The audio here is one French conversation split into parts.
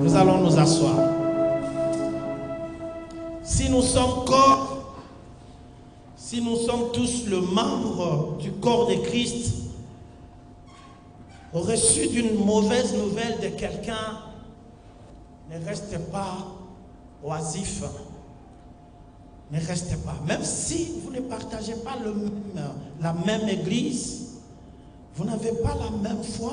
Nous allons nous asseoir. Si nous sommes corps, si nous sommes tous le membre du corps de Christ, au reçu d'une mauvaise nouvelle de quelqu'un, ne restez pas oisif. Ne restez pas. Même si vous ne partagez pas la même église, vous n'avez pas la même foi,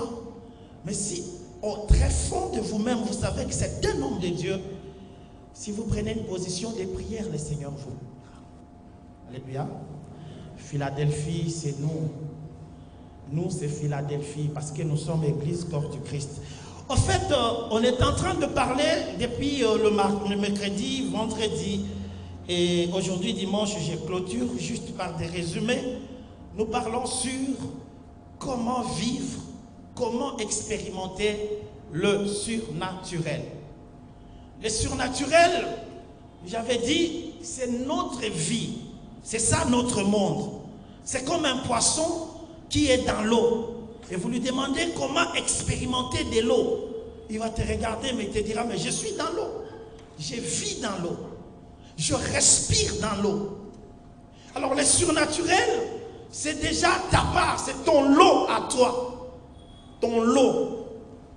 mais si au très fond de vous-même, vous savez que c'est un homme de Dieu, si vous prenez une position de prière, le Seigneur vous. Alléluia. Philadelphie, c'est nous. Nous, c'est Philadelphie, parce que nous sommes Église, corps du Christ. En fait, on est en train de parler depuis le mercredi, vendredi, et aujourd'hui, dimanche, je clôture juste par des résumés. Nous parlons sur comment vivre, comment expérimenter le surnaturel. Le surnaturel, j'avais dit, c'est notre vie. C'est ça notre monde. C'est comme un poisson qui est dans l'eau. Et vous lui demandez comment expérimenter de l'eau. Il va te regarder, mais il te dira, mais je suis dans l'eau. Je vis dans l'eau. Je respire dans l'eau. Alors le surnaturel, c'est déjà ta part, c'est ton lot à toi. Ton lot.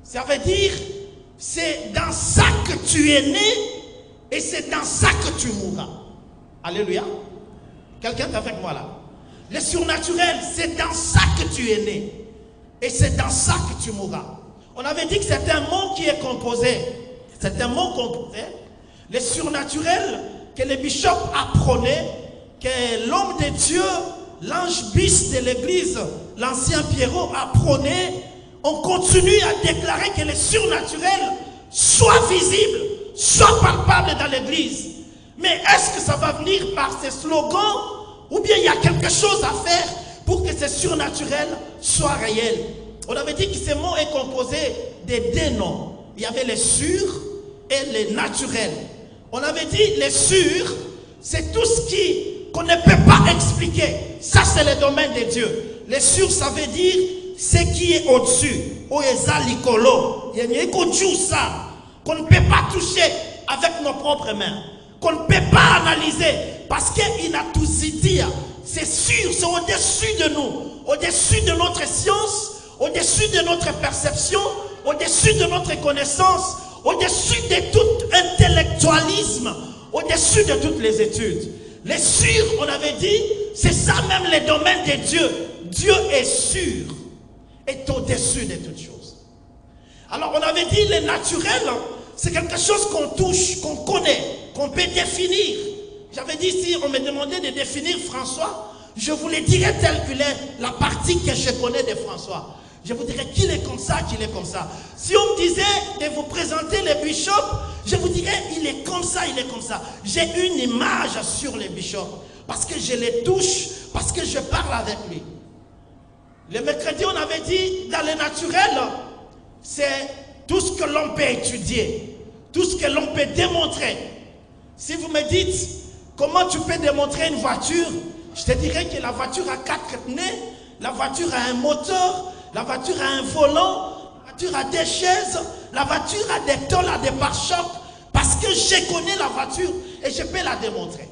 Ça veut dire, c'est dans ça que tu es né et c'est dans ça que tu mourras. Alléluia. Quelqu'un est avec moi là. Le surnaturel, c'est dans ça que tu es né et c'est dans ça que tu mourras. On avait dit que c'est un mot qui est composé. C'est un mot composé. Le surnaturel que le bishop apprenait, que l'homme de Dieu, l'ange bis de l'église, l'ancien Pierrot apprenait, on continue à déclarer que le surnaturel soit visible, soit palpable dans l'église. Mais est-ce que ça va venir par ces slogans ou bien il y a quelque chose à faire pour que ce surnaturel soit réel? On avait dit que ce mot est composé de deux noms. Il y avait les sur et les naturels. On avait dit les sur, c'est tout ce qu'on ne peut pas expliquer. Ça, c'est le domaine de Dieu. Les sur, ça veut dire ce qui est au-dessus. Qu'on ne peut pas toucher avec nos propres mains. Qu'on ne peut pas analyser. Parce qu'il a tout dit. C'est sûr, c'est au-dessus de nous. Au-dessus de notre science, au-dessus de notre perception, au-dessus de notre connaissance, au-dessus de tout intellectualisme, au-dessus de toutes les études. Les sûrs, on avait dit, c'est ça même le domaine de Dieu. Dieu est sûr, est au-dessus de toutes choses. Alors on avait dit, le naturel, c'est quelque chose qu'on touche, qu'on connaît, qu'on peut définir. J'avais dit, si on me demandait de définir François, je vous le dirais tel qu'il est, la partie que je connais de François. Je vous dirais qu'il est comme ça, qu'il est comme ça. Si on me disait de vous présenter les bishops, je vous dirais il est comme ça, il est comme ça. J'ai une image sur les bishops parce que je les touche, parce que je parle avec lui. Le mercredi, on avait dit dans le naturel, c'est tout ce que l'on peut étudier, tout ce que l'on peut démontrer. Si vous me dites comment tu peux démontrer une voiture, je te dirais que la voiture a 4 pneus, la voiture a un moteur, la voiture a un volant, la voiture a des chaises, la voiture a des tôles, a des pare-chocs, parce que je connais la voiture et je peux la démontrer.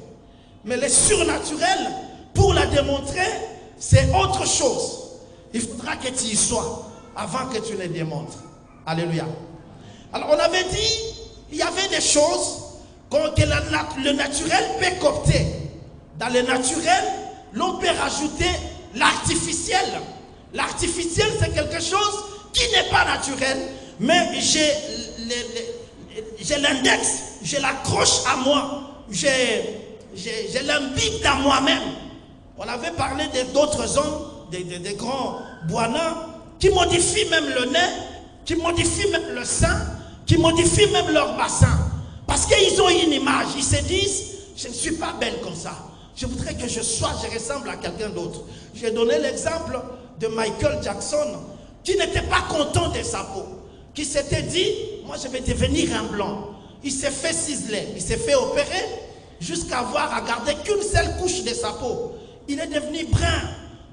Mais le surnaturel, pour la démontrer, c'est autre chose. Il faudra que tu y sois avant que tu les démontres. Alléluia. Alors on avait dit, il y avait des choses que le naturel peut coopter. Dans le naturel, l'on peut rajouter l'artificiel. L'artificiel, c'est quelque chose qui n'est pas naturel, mais j'ai l'index, je l'accroche à moi, je l'imbibe dans moi-même. On avait parlé d'autres hommes, des grands boinards, qui modifient même le nez, qui modifient même le sein, qui modifient même leur bassin. Parce qu'ils ont une image, ils se disent, je ne suis pas belle comme ça. Je voudrais que je ressemble à quelqu'un d'autre. J'ai donné l'exemple de Michael Jackson, qui n'était pas content de sa peau, qui s'était dit, moi je vais devenir un blanc. Il s'est fait ciseler, il s'est fait opérer, jusqu'à avoir à garder qu'une seule couche de sa peau. Il est devenu brun.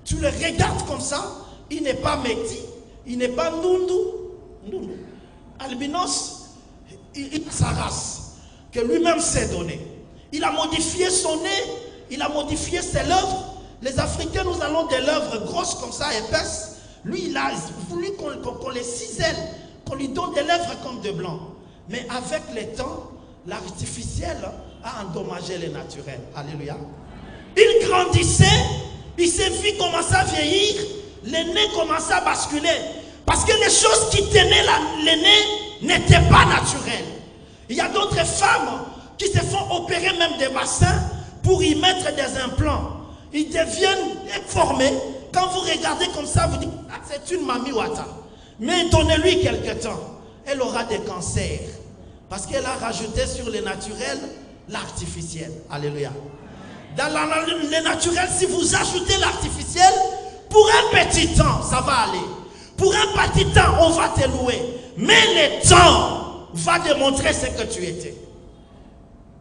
Tu le regardes comme ça, il n'est pas métis, il n'est pas noundou. Albinos, race que lui-même s'est donné. Il a modifié son nez, il a modifié ses lèvres. Les Africains, nous allons des lèvres grosses comme ça, épaisses. Lui, il a voulu qu'on les cisèle, qu'on lui donne des lèvres comme de blanc. Mais avec le temps, l'artificiel a endommagé les naturels. Alléluia. Il grandissait, il s'est vu commencer à vieillir, le nez commençait à basculer. Parce que les choses qui tenaient le nez n'étaient pas naturelles. Il y a d'autres femmes qui se font opérer même des bassins pour y mettre des implants. Ils deviennent déformés. Quand vous regardez comme ça, vous dites, ah, c'est une mamie Wata. Mais donnez-lui quelque temps, elle aura des cancers. Parce qu'elle a rajouté sur le naturel l'artificiel. Alléluia. Dans le naturel, si vous ajoutez l'artificiel, pour un petit temps, ça va aller. Pour un petit temps, on va te louer. Mais le temps va démontrer ce que tu étais.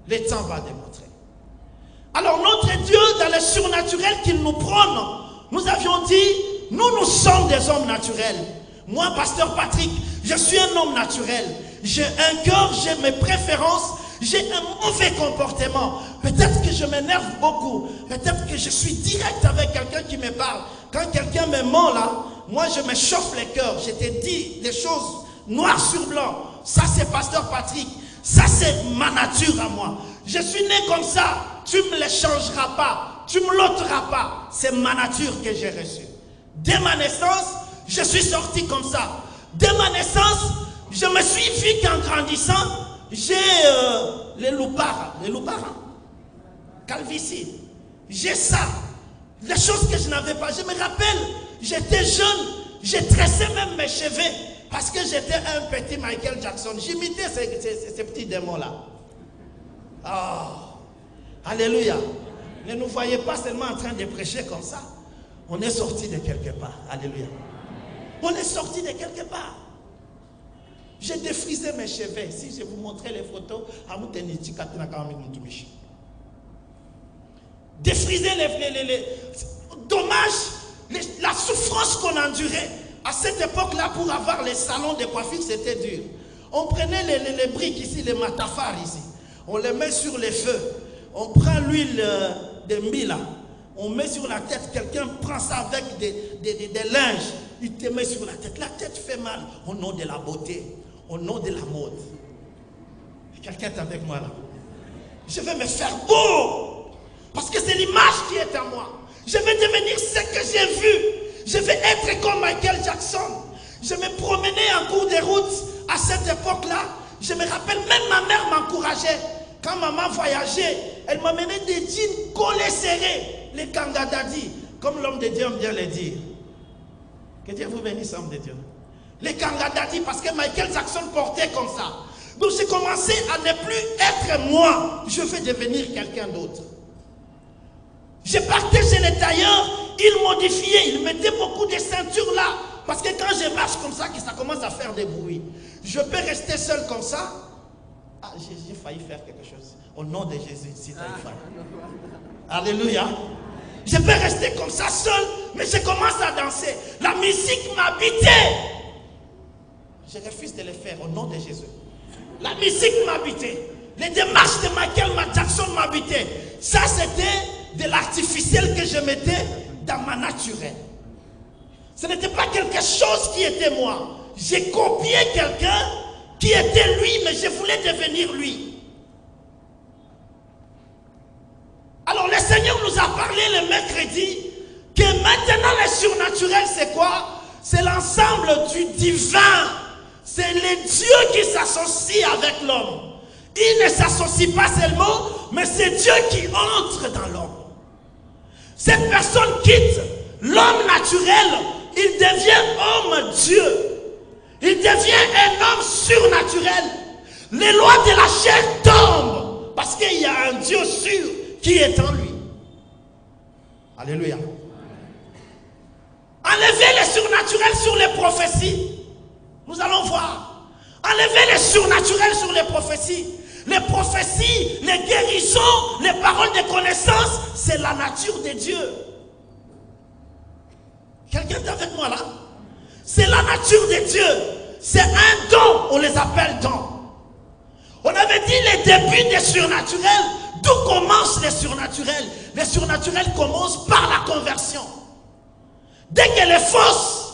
Le temps va démontrer. Alors notre Dieu, dans le surnaturel qu'il nous prône, nous avions dit, nous sommes des hommes naturels. Moi, pasteur Patrick, je suis un homme naturel. J'ai un cœur, j'ai mes préférences, j'ai un mauvais comportement. Peut-être que je m'énerve beaucoup. Peut-être que je suis direct avec quelqu'un qui me parle. Quand quelqu'un me ment là, moi je me chauffe les cœurs. Je te dis des choses noir sur blanc. Ça c'est pasteur Patrick. Ça c'est ma nature à moi. Je suis né comme ça. Tu ne me le changeras pas. Tu ne me l'ôteras pas. C'est ma nature que j'ai reçue. Dès ma naissance, je suis sorti comme ça. Dès ma naissance, je me suis vu qu'en grandissant, j'ai les loupards, calvitie. J'ai ça. Les choses que je n'avais pas. Je me rappelle, j'étais jeune, j'ai tressé même mes cheveux parce que j'étais un petit Michael Jackson. J'imitais ces petits démons-là. Oh, alléluia. Ne nous voyez pas seulement en train de prêcher comme ça. On est sorti de quelque part. Alléluia. On est sorti de quelque part. J'ai défrisé mes cheveux. Si je vous montrais les photos, défriser les dommage, la souffrance qu'on endurait. À cette époque-là, pour avoir les salons de coiffure, c'était dur. On prenait les briques ici, les matafares ici. On les met sur les feux. On prend l'huile de mila. On met sur la tête. Quelqu'un prend ça avec des linges. Il te met sur la tête. La tête fait mal au nom de la beauté. Au nom de la mode. Quelqu'un est avec moi là. Je vais me faire beau. Parce que c'est l'image qui est en moi. Je vais devenir ce que j'ai vu. Je vais être comme Michael Jackson. Je me promenais en cours de route à cette époque-là. Je me rappelle, même ma mère m'encourageait. Quand maman voyageait, elle m'amenait des jeans collés serrés. Les kangadadi, comme l'homme de Dieu aime bien le dire. Que Dieu vous bénisse, homme de Dieu. Les kangadadi, parce que Michael Jackson portait comme ça. Donc j'ai commencé à ne plus être moi. Je vais devenir quelqu'un d'autre. Je partais chez les tailleurs, ils modifiaient, ils mettaient beaucoup de ceintures là. Parce que quand je marche comme ça, que ça commence à faire des bruits. Je peux rester seul comme ça. Ah, j'ai failli faire quelque chose. Au nom de Jésus, si tu as failli. Alléluia. Je peux rester comme ça seul, mais je commence à danser. La musique m'habitait. Je refuse de le faire au nom de Jésus. La musique m'habitait. Les démarches de Michael Jackson m'habitaient. Ça, c'était de l'artificiel que je mettais dans ma naturelle. Ce n'était pas quelque chose qui était moi. J'ai copié quelqu'un qui était lui, mais je voulais devenir lui. Alors le Seigneur nous a parlé le mercredi que maintenant le surnaturel c'est quoi? C'est l'ensemble du divin. C'est le Dieu qui s'associe avec l'homme. Il ne s'associe pas seulement, mais c'est Dieu qui entre dans l'homme. Cette personne quitte l'homme naturel, il devient homme Dieu. Il devient un homme surnaturel. Les lois de la chair tombent parce qu'il y a un Dieu sûr qui est en lui. Alléluia. Enlevez le surnaturel sur les prophéties. Nous allons voir. Enlevez le surnaturel sur les prophéties. Les prophéties, les guérisons, les paroles de connaissance, c'est la nature de Dieu. Quelqu'un est avec moi là? C'est la nature de Dieu. C'est un don, on les appelle dons. On avait début des surnaturels, d'où commencent les surnaturels? Les surnaturels commencent par la conversion. Dès qu'elle est fausse,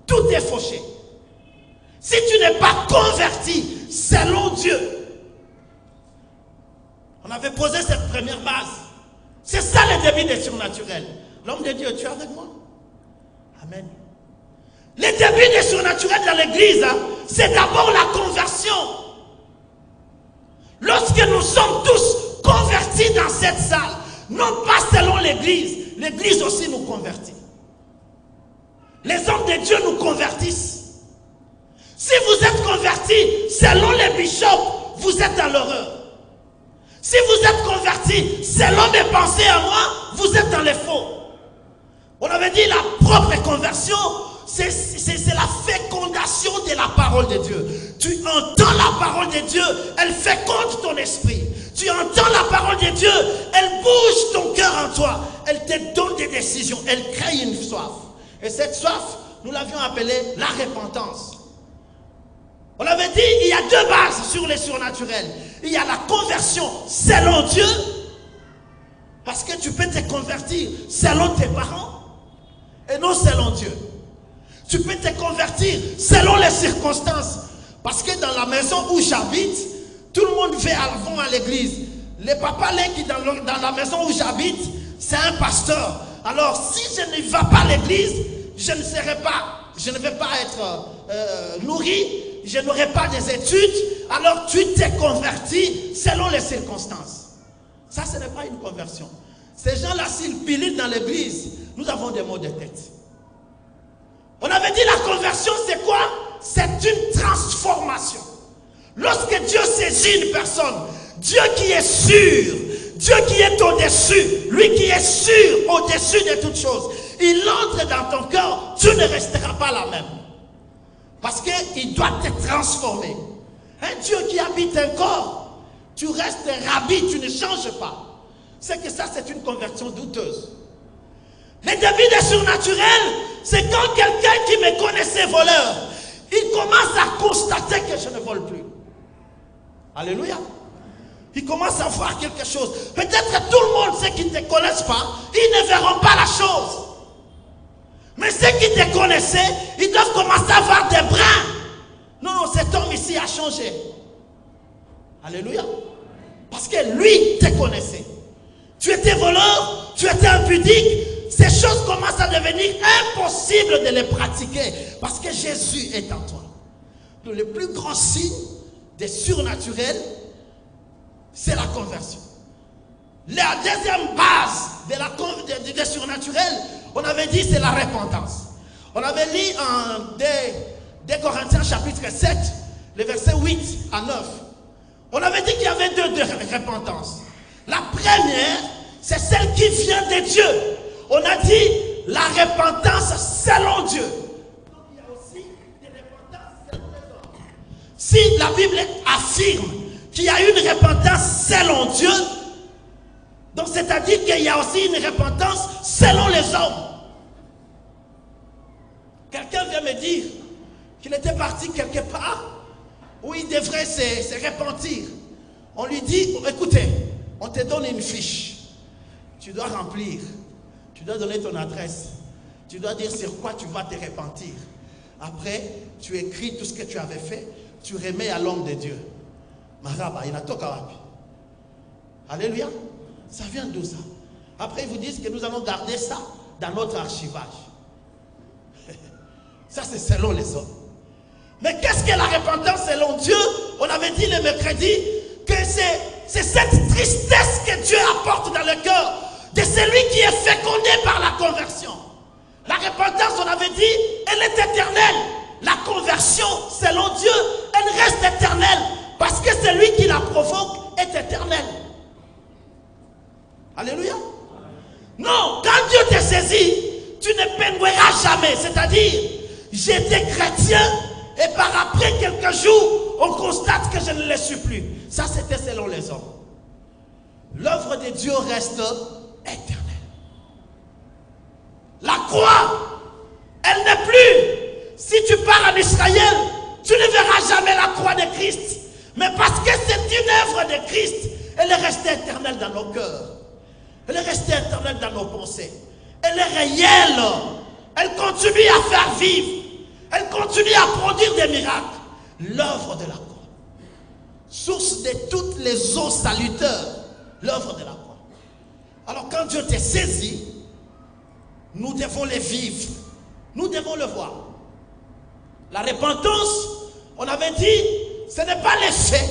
tout est fauché. Si tu n'es pas converti selon Dieu, on avait posé cette première base. C'est ça le début des surnaturels. L'homme de Dieu, tu es avec moi? Amen. Le début des surnaturels dans l'église, c'est d'abord la conversion. Lorsque nous sommes tous convertis dans cette salle, non pas selon l'église, l'église aussi nous convertit. Les hommes de Dieu nous convertissent. Si vous êtes convertis selon les bishops, vous êtes dans l'horreur. Si vous êtes convertis selon mes pensées à moi, vous êtes dans les faux. On avait dit la propre conversion, c'est la fécondation de la parole de Dieu. Tu entends la parole de Dieu, elle féconde ton esprit. Tu entends la parole de Dieu, elle bouge ton cœur en toi. Elle te donne des décisions, elle crée une soif. Et cette soif, nous l'avions appelée la repentance. On avait dit, il y a deux bases sur les surnaturels. Il y a la conversion selon Dieu, parce que tu peux te convertir selon tes parents, et non selon Dieu. Tu peux te convertir selon les circonstances, parce que dans la maison où j'habite, tout le monde vont à l'église. Les papas qui dans la maison où j'habite, c'est un pasteur. Alors si je ne vais pas à l'église, je ne vais pas être nourri, je n'aurai pas des études. Alors tu t'es converti selon les circonstances. Ça, ce n'est pas une conversion. Ces gens-là, s'ils pilent dans l'église, nous avons des maux de tête. On avait dit la conversion, c'est quoi? C'est une transformation. Lorsque Dieu saisit une personne, Dieu qui est sûr, Dieu qui est au-dessus, lui qui est sûr au-dessus de toutes choses, il entre dans ton cœur, tu ne resteras pas la même. Parce qu'il doit te transformer. Un Dieu qui habite un corps, tu restes ravi, tu ne changes pas. C'est que ça, c'est une conversion douteuse. Le début des surnaturels, c'est quand quelqu'un qui me connaissait voleur, il commence à constater que je ne vole plus. Alléluia. Il commence à voir quelque chose. Peut-être tout le monde, ceux qui ne te connaissent pas, ils ne verront pas la chose. Mais ceux qui te connaissaient, ils doivent commencer à avoir des brins. Non, cet homme ici a changé. Alléluia. Parce que lui te connaissait. Tu étais voleur, tu étais impudique. Ces choses commencent à devenir impossibles de les pratiquer. Parce que Jésus est en toi. Donc, le plus grand signe des surnaturels, c'est la conversion. La deuxième base des surnaturels, on avait dit c'est la repentance. On avait lu en 2 Corinthiens chapitre 7, les versets 8 à 9. On avait dit qu'il y avait deux repentances. La première, c'est celle qui vient de Dieu. On a dit la repentance selon Dieu. Donc il y a aussi des repentances selon les hommes. Si la Bible affirme qu'il y a une repentance selon Dieu, donc c'est-à-dire qu'il y a aussi une repentance selon les hommes. Quelqu'un vient me dire qu'il était parti quelque part où il devrait se repentir. On lui dit, écoutez, on te donne une fiche. Tu dois remplir. Tu dois donner ton adresse. Tu dois dire sur quoi tu vas te repentir. Après, tu écris tout ce que tu avais fait. Tu remets à l'homme de Dieu. Maraba, il n'a pas wapi. Alléluia. Ça vient d'où ça? Après, ils vous disent que nous allons garder ça dans notre archivage. Ça, c'est selon les hommes. Mais qu'est-ce que la repentance selon Dieu? On avait dit le mercredi que c'est cette tristesse que Dieu apporte dans le cœur de celui qui est fécondé par la conversion. La repentance, on avait dit, elle est éternelle. La conversion, selon Dieu, elle reste éternelle. Parce que celui qui la provoque est éternel. Alléluia. Non, quand Dieu te saisit, tu ne pénueras jamais. C'est-à-dire, j'étais chrétien et par après quelques jours, on constate que je ne le suis plus. Ça, c'était selon les hommes. L'œuvre de Dieu reste éternelle. La croix, elle n'est plus. Si tu pars en Israël, tu ne verras jamais la croix de Christ. Mais parce que c'est une œuvre de Christ, elle est restée éternelle dans nos cœurs. Elle est restée éternelle dans nos pensées. Elle est réelle. Elle continue à faire vivre. Elle continue à produire des miracles. L'œuvre de la croix. Source de toutes les eaux salutaires. L'œuvre de la croix. Alors quand Dieu t'a saisi, nous devons les vivre. Nous devons le voir. La repentance, on avait dit, ce n'est pas l'effet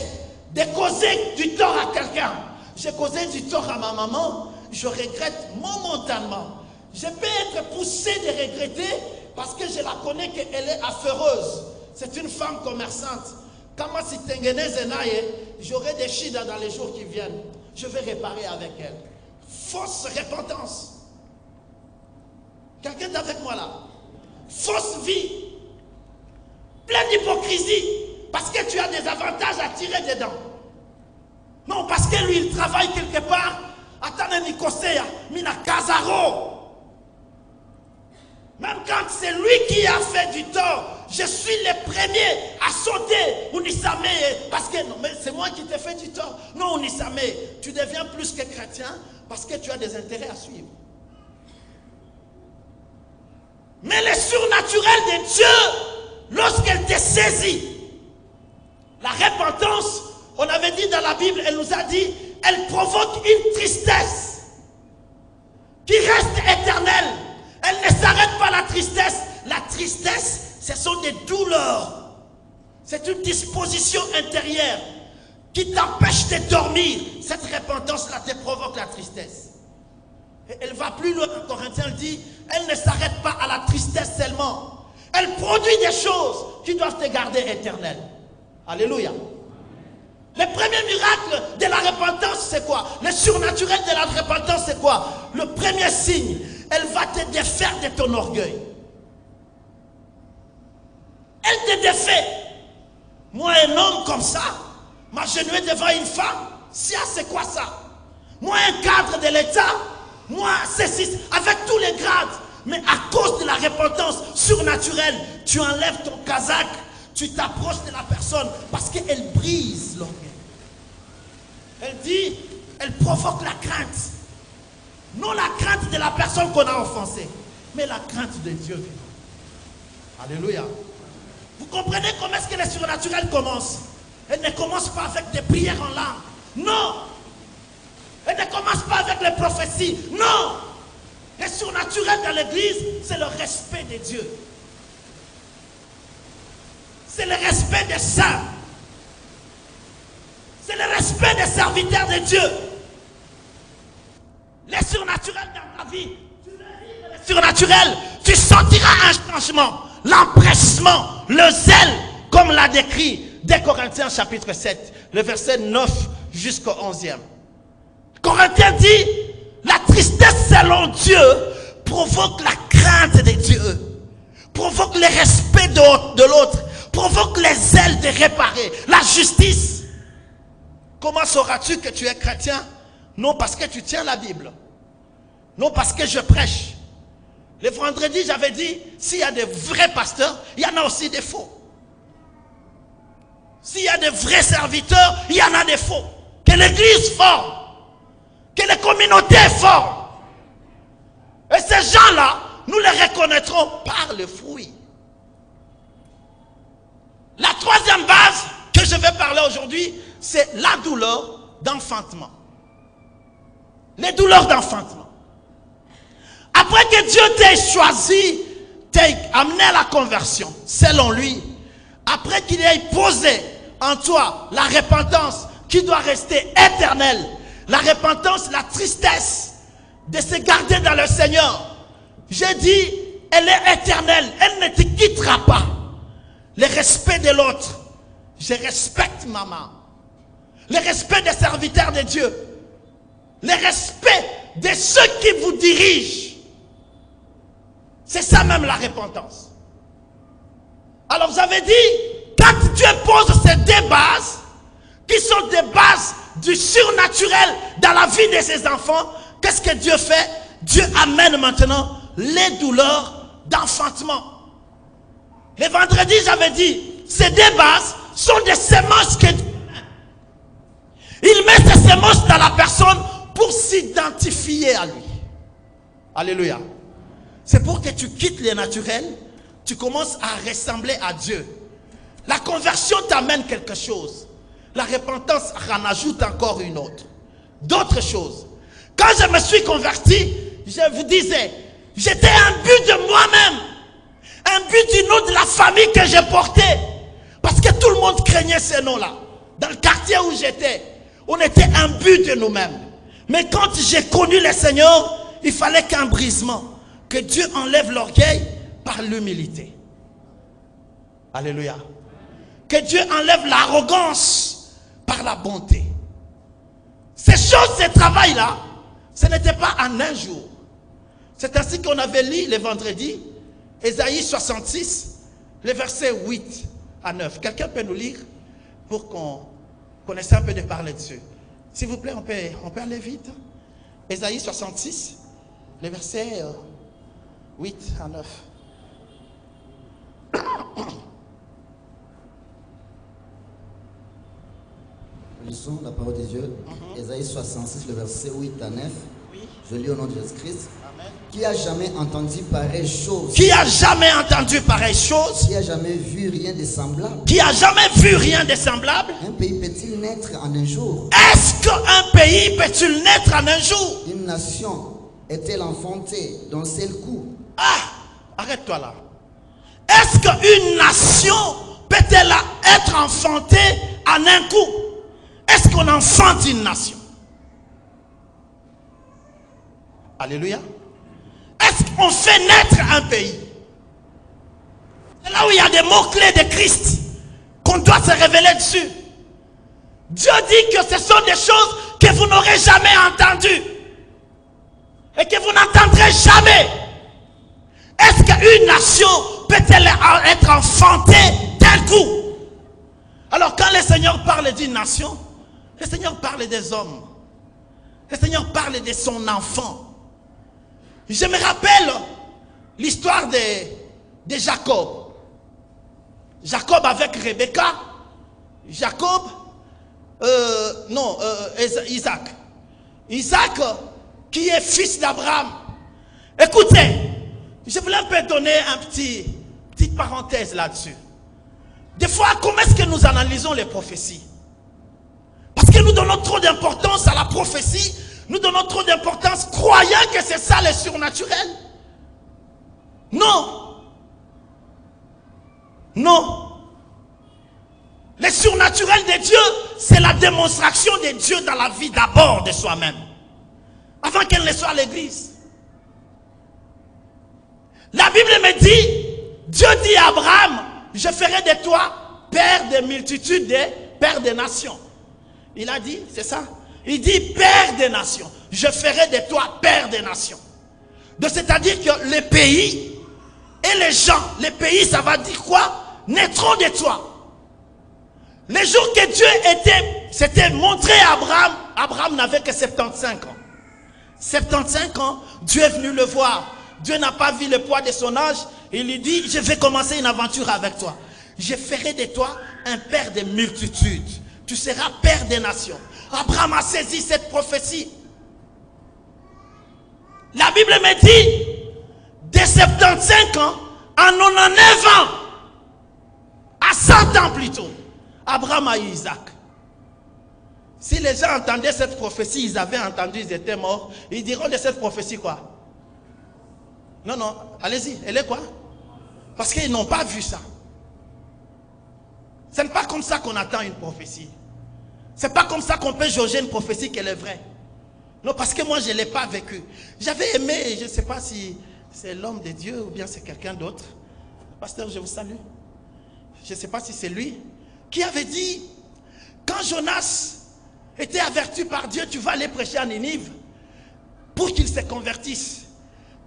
de causer du tort à quelqu'un. J'ai causé du tort à ma maman, je regrette momentanément. Je peux être poussé de regretter parce que je la connais qu'elle est affreuse. C'est une femme commerçante. J'aurai des chidas dans les jours qui viennent. Je vais réparer avec elle. Fausse repentance. Quelqu'un est avec moi là? Fausse vie. Plein d'hypocrisie. Parce que tu as des avantages à tirer dedans. Non, parce que lui, il travaille quelque part. Attendez, Nicosia, Mina Kazaro. Même quand c'est lui qui a fait du tort, je suis le premier à sauter. Unisame, parce que non, mais c'est moi qui t'ai fait du tort. Non, Unisame, tu deviens plus que chrétien parce que tu as des intérêts à suivre. Mais le surnaturel de Dieu, lorsqu'elle te saisit, la repentance, on avait dit dans la Bible, elle nous a dit, elle provoque une tristesse qui reste éternelle. Elle ne s'arrête pas la tristesse. La tristesse, ce sont des douleurs. C'est une disposition intérieure qui t'empêche de dormir. Cette repentance-là te provoque la tristesse. Et elle va plus loin. Corinthiens dit, elle ne s'arrête pas à la tristesse seulement. Elle produit des choses qui doivent te garder éternelles. Alléluia. Le premier miracle de la repentance, c'est quoi? Le surnaturel de la repentance, c'est quoi? Le premier signe, elle va te défaire de ton orgueil. Elle te défait. Moi, un homme comme ça, m'agenouiller devant une femme, c'est quoi ça? Moi, un cadre de l'État, moi, ceci, avec tous les grades. Mais à cause de la repentance surnaturelle, tu enlèves ton casaque, tu t'approches de la personne parce qu'elle brise l'orgueil. Elle dit, elle provoque la crainte. Non la crainte de la personne qu'on a offensée, mais la crainte de Dieu vivant. Alléluia. Vous comprenez comment est-ce que le surnaturel commence? Elle ne commence pas avec des prières en langue. Non. Elle ne commence pas avec les prophéties. Non. Le surnaturel dans l'église, c'est le respect de Dieu. C'est le respect des saints. C'est le respect des serviteurs de Dieu. Les surnaturels dans ta vie, tu veux vivre les surnaturels, tu sentiras un changement, l'empressement, le zèle, comme l'a décrit 2 Corinthiens chapitre 7, le verset 9 jusqu'au 11e. Corinthiens dit, la tristesse selon Dieu provoque la crainte de Dieu, provoque le respect de l'autre, provoque les zèles de réparer, la justice. Comment sauras-tu que tu es chrétien? Non parce que tu tiens la Bible. Non parce que je prêche. Le vendredi, j'avais dit, s'il y a des vrais pasteurs, il y en a aussi des faux. S'il y a des vrais serviteurs, il y en a des faux. Que l'église forme. Que les communautés forment. Et ces gens-là, nous les reconnaîtrons par le fruit. La troisième base que je vais parler aujourd'hui, c'est la douleur d'enfantement. Les douleurs d'enfantement. Après que Dieu t'ait choisi, t'ait amené à la conversion, selon lui, après qu'il ait posé en toi la repentance qui doit rester éternelle, la repentance, la tristesse de se garder dans le Seigneur, j'ai dit, elle est éternelle, elle ne te quittera pas. Le respect de l'autre, je respecte maman. Le respect des serviteurs de Dieu. Le respect de ceux qui vous dirigent. C'est ça même la repentance. Alors vous avez dit, quand Dieu pose ces deux bases, qui sont des bases du surnaturel dans la vie de ses enfants, qu'est-ce que Dieu fait? Dieu amène maintenant les douleurs d'enfantement. Le vendredi, j'avais dit, ces deux bases sont des semences que Dieu met. Il met ses semences dans la personne pour s'identifier à lui. Alléluia. C'est pour que tu quittes les naturels, tu commences à ressembler à Dieu. La conversion t'amène quelque chose. La repentance en ajoute encore une autre. D'autres choses. Quand je me suis converti, je vous disais, j'étais un but de moi-même. Un but du nom de la famille que je portais. Parce que tout le monde craignait ces noms-là. Dans le quartier où j'étais, on était un but de nous-mêmes. Mais quand j'ai connu le Seigneur, il fallait qu'un brisement. Que Dieu enlève l'orgueil par l'humilité. Alléluia. Que Dieu enlève l'arrogance par la bonté. Ces choses, ces travails-là, ce n'était pas en un jour. C'est ainsi qu'on avait lu le vendredi, Ésaïe 66, les versets 8 à 9. Quelqu'un peut nous lire pour qu'on connaisse un peu de parler dessus. S'il vous plaît, on peut aller vite. Ésaïe 66, les versets 8 à 9. Lisons la parole de Dieu. Ésaïe 66, le verset 8 à 9. Oui. Je lis au nom de Jésus-Christ. Amen. Qui a jamais entendu pareille chose? Qui a jamais entendu pareille chose? Qui a jamais vu rien de semblable? Qui a jamais vu rien de semblable? Un pays peut-il naître en un jour? Est-ce qu'un pays peut-il naître en un jour? Une nation est-elle enfantée d'un seul coup? Ah, arrête-toi là. Est-ce qu'une nation peut-elle être enfantée en un coup? Est-ce qu'on enfante une nation? Alléluia. Est-ce qu'on fait naître un pays? C'est là où il y a des mots-clés de Christ qu'on doit se révéler dessus. Dieu dit que ce sont des choses que vous n'aurez jamais entendues et que vous n'entendrez jamais. Est-ce qu'une nation peut-elle être enfantée d'un coup? Alors quand le Seigneur parle d'une nation, le Seigneur parle des hommes. Le Seigneur parle de son enfant. Je me rappelle l'histoire de Jacob. Jacob avec Rebecca. Jacob, Isaac. Isaac qui est fils d'Abraham. Écoutez, je voulais un peu donner petite parenthèse là-dessus. Des fois, comment est-ce que nous analysons les prophéties? Parce que nous donnons trop d'importance à la prophétie. Nous donnons trop d'importance croyant que c'est ça le surnaturel. Non. Non. Le surnaturel de Dieu, c'est la démonstration de Dieu dans la vie d'abord de soi-même. Avant qu'elle ne soit à l'église. La Bible me dit, Dieu dit à Abraham, je ferai de toi père des multitudes, père des nations. Il a dit, c'est ça? Il dit père des nations. Je ferai de toi père des nations. Donc c'est-à-dire que les pays et les gens, les pays, ça va dire quoi? Naîtront de toi. Les jours que Dieu s'était montré à Abraham, Abraham n'avait que 75 ans. 75 ans, Dieu est venu le voir. Dieu n'a pas vu le poids de son âge. Il lui dit, je vais commencer une aventure avec toi. Je ferai de toi un père de multitudes. Tu seras père des nations. Abraham a saisi cette prophétie. La Bible me dit, de 75 ans à 99 ans, à 100 ans plutôt, Abraham a eu Isaac. Si les gens entendaient cette prophétie, ils avaient entendu, ils étaient morts, ils diront de cette prophétie quoi? Non, non, allez-y, elle est quoi? Parce qu'ils n'ont pas vu ça. Ce n'est pas comme ça qu'on attend une prophétie. Ce n'est pas comme ça qu'on peut jauger une prophétie qu'elle est vraie. Non, parce que moi, je ne l'ai pas vécu. J'avais aimé, je ne sais pas si c'est l'homme de Dieu ou bien c'est quelqu'un d'autre. Pasteur, je vous salue. Je ne sais pas si c'est lui qui avait dit, quand Jonas était averti par Dieu, tu vas aller prêcher à Ninive pour qu'il se convertisse.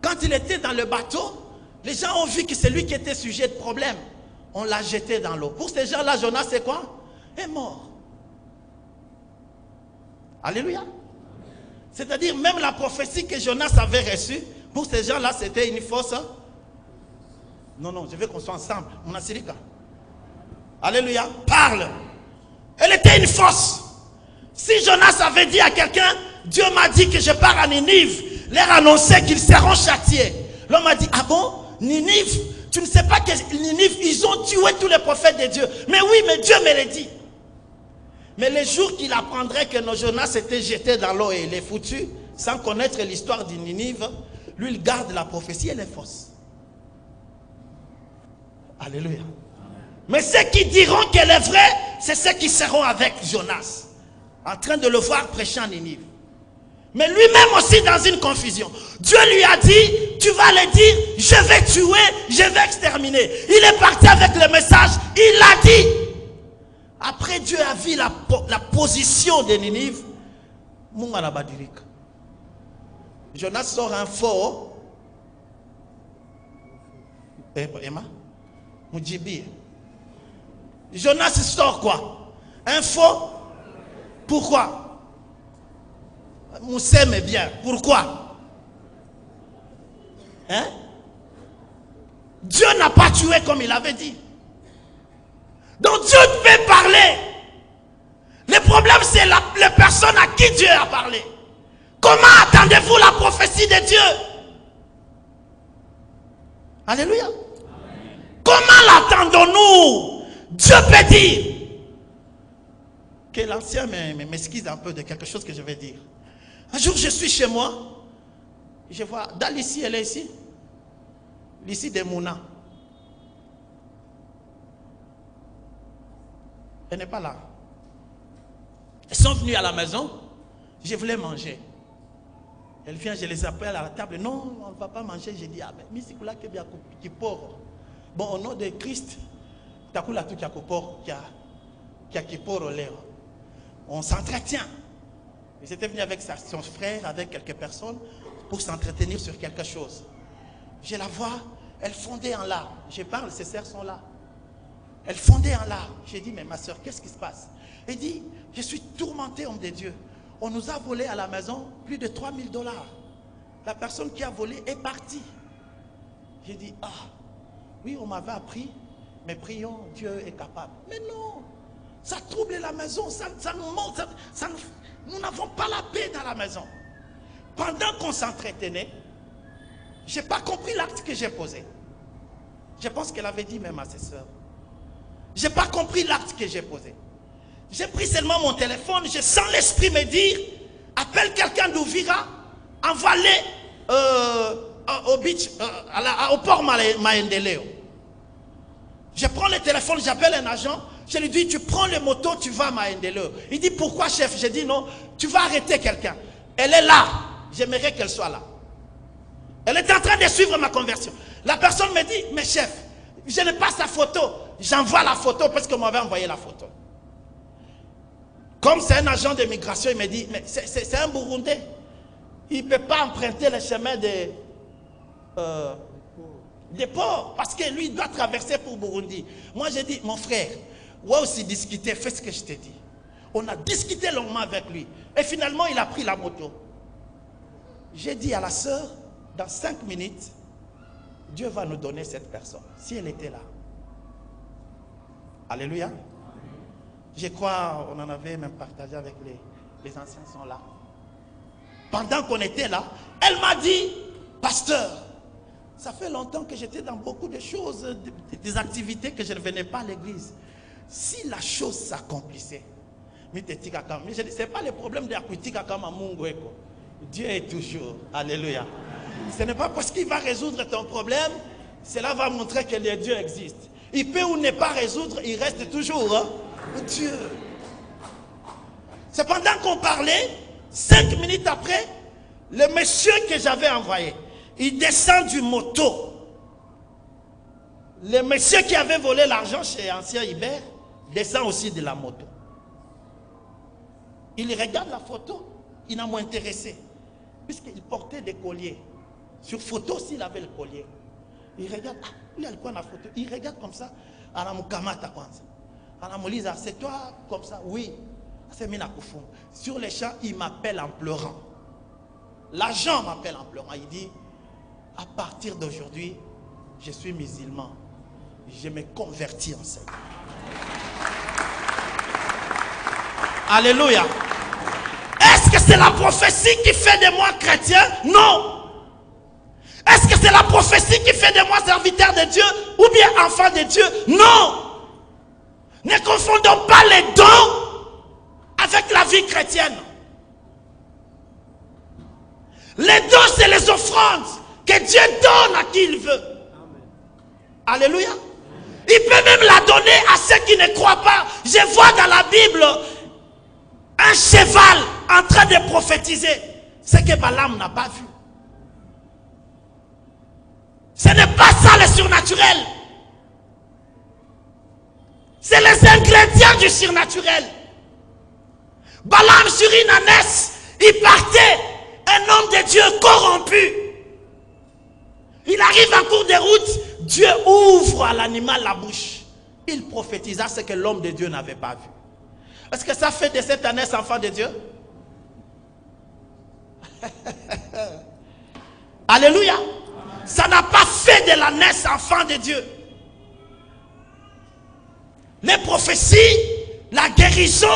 Quand il était dans le bateau, les gens ont vu que c'est lui qui était sujet de problème. On l'a jeté dans l'eau. Pour ces gens-là, Jonas, c'est quoi? Est mort. Alléluia. C'est-à-dire, même la prophétie que Jonas avait reçue, pour ces gens-là, c'était une fausse. Non, non, je veux qu'on soit ensemble. Mon Alléluia. Parle. Elle était une fausse. Si Jonas avait dit à quelqu'un, Dieu m'a dit que je pars à Ninive, leur annoncer qu'ils seront châtiés. L'homme a dit, ah bon, Ninive, tu ne sais pas que Ninive, ils ont tué tous les prophètes de Dieu. Mais oui, mais Dieu me l'a dit. Mais le jour qu'il apprendrait que nos Jonas étaient jetés dans l'eau et il est foutu, sans connaître l'histoire de Ninive, lui il garde la prophétie, elle est fausse. Alléluia. Mais ceux qui diront qu'elle est vraie, c'est ceux qui seront avec Jonas, en train de le voir prêcher en Ninive. Mais lui-même aussi dans une confusion. Dieu lui a dit, tu vas le dire, je vais tuer, je vais exterminer. Il est parti avec le message, il l'a dit. Après Dieu a vu la position de Ninive. Jonas sort un faux. Emma? Mujibi. Jonas sort quoi? Un faux? Pourquoi? Moussem est bien. Pourquoi? Hein? Dieu n'a pas tué comme il avait dit. Donc Dieu peut parler. Le problème c'est les personnes à qui Dieu a parlé. Comment attendez-vous la prophétie de Dieu? Alléluia. Amen. Comment l'attendons-nous? Dieu peut dire. Que l'ancien m'excuse un peu de quelque chose que je vais dire. Un jour je suis chez moi. Je vois, Dal ici, elle est ici. L'ici de Mouna. Elle n'est pas là. Elles sont venues à la maison. Je voulais manger. Elle vient, je les appelle à la table. Non, on ne va pas manger. J'ai dit, ah mais Misikula qui pauvre. Bon, au nom de Christ, Takula tout qui a qui pauvre l'air. On s'entretient. Ils étaient venus avec son frère, avec quelques personnes, pour s'entretenir sur quelque chose. Je la vois, elle fondait en larmes. Je parle, ses sœurs sont là. Elle fondait en larmes. J'ai dit, mais ma soeur, qu'est-ce qui se passe? Elle dit, je suis tourmenté, homme de Dieu. On nous a volé à la maison plus de 3 000 $. La personne qui a volé est partie. J'ai dit, ah, oui, on m'avait appris, mais prions, Dieu est capable. Mais non, ça trouble la maison, ça nous monte, nous n'avons pas la paix dans la maison. Pendant qu'on s'entretenait, je n'ai pas compris l'acte que j'ai posé. Je pense qu'elle avait dit même à ses soeurs. Je n'ai pas compris l'acte que j'ai posé. J'ai pris seulement mon téléphone, je sens l'esprit me dire, appelle quelqu'un d'Ouvira, envoie-le au beach, au port Maendeleo. Je prends le téléphone, j'appelle un agent, je lui dis, tu prends le moto, tu vas à Maendeleo. Il dit, pourquoi chef? Je dis, non, tu vas arrêter quelqu'un. Elle est là, j'aimerais qu'elle soit là. Elle est en train de suivre ma conversion. La personne me dit, mais chef, je n'ai pas sa photo. J'envoie la photo parce qu'on m'avait envoyé la photo. Comme c'est un agent de migration, il me dit, mais c'est un Burundais. Il ne peut pas emprunter le chemin des ports parce que lui, il doit traverser pour Burundi. Moi, j'ai dit, mon frère, moi aussi discuter, fais ce que je t'ai dit. On a discuté longuement avec lui. Et finalement, il a pris la moto. J'ai dit à la sœur, dans 5 minutes, Dieu va nous donner cette personne, si elle était là. Alléluia. Je crois, on en avait même partagé avec les anciens sont là. Pendant qu'on était là, elle m'a dit, pasteur, ça fait longtemps que j'étais dans beaucoup de choses, des activités que je ne venais pas à l'église. Si la chose s'accomplissait, ce n'est pas le problème de Akutika Kama Mungueko. Dieu est toujours. Alléluia. Ce n'est pas parce qu'il va résoudre ton problème, cela va montrer que le Dieu existe. Il peut ou ne pas résoudre, il reste toujours Dieu. C'est pendant qu'on parlait, 5 minutes après, le monsieur que j'avais envoyé, il descend du moto. Le monsieur qui avait volé l'argent chez Ancien Hubert descend aussi de la moto. Il regarde la photo, il n'a moins intéressé, puisqu'il portait des colliers. Sur photo aussi, il avait le collier. Il regarde, ah, il a le coin de la photo. Il regarde comme ça, c'est toi comme ça? Oui. Sur les champs, il m'appelle en pleurant. L'agent m'appelle en pleurant. Il dit, à partir d'aujourd'hui, je suis musulman. Je me convertis en Seigneur. Alléluia. Est-ce que c'est la prophétie qui fait de moi chrétien? Non. Est-ce que c'est la prophétie qui fait de moi serviteur de Dieu ou bien enfant de Dieu? Non. Ne confondons pas les dons avec la vie chrétienne. Les dons, c'est les offrandes que Dieu donne à qui il veut. Alléluia. Il peut même la donner à ceux qui ne croient pas. Je vois dans la Bible un cheval en train de prophétiser. Ce que Balaam n'a pas vu. Ce n'est pas ça le surnaturel. C'est les ingrédients du surnaturel. Balaam sur une ânesse, il partait, un homme de Dieu corrompu. Il arrive en cours de route, Dieu ouvre à l'animal la bouche. Il prophétisa ce que l'homme de Dieu n'avait pas vu. Est-ce que ça fait de cette ânesse enfant de Dieu? Alléluia. Ça n'a pas fait de l'ânesse enfant de Dieu. Les prophéties, la guérison,